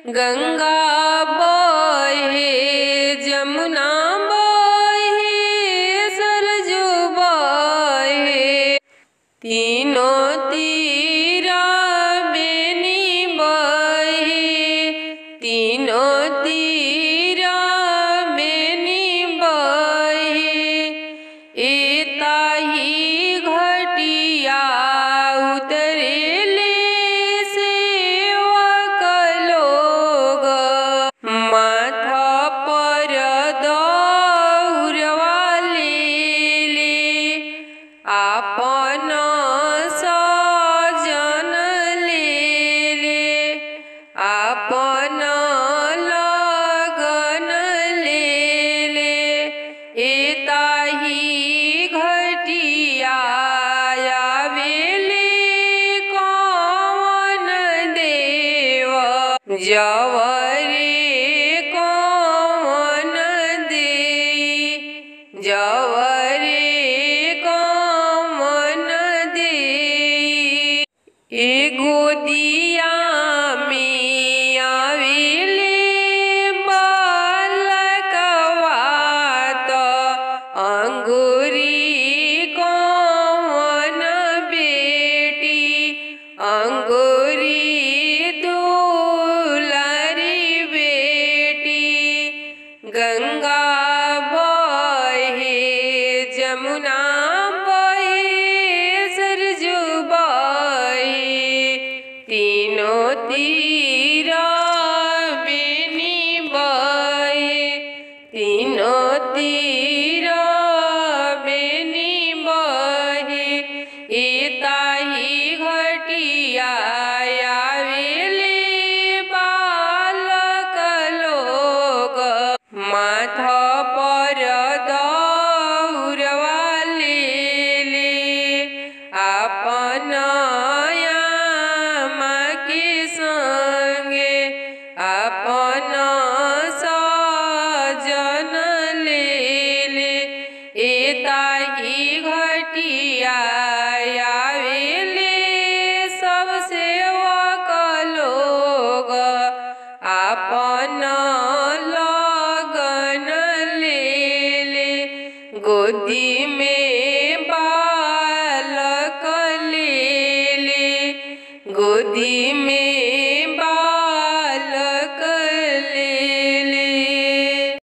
गंगा बहे जमुना बहे सरजू बहे तीनों तीरा बेनी बहे तीनों तीरा बेनी बहे एताही घटिया उतरेले सेवक लोग माथा पर दौरवा ले आपन सजन ले आपन लगन ले एताही घटिया आवेले कौन देव जवरे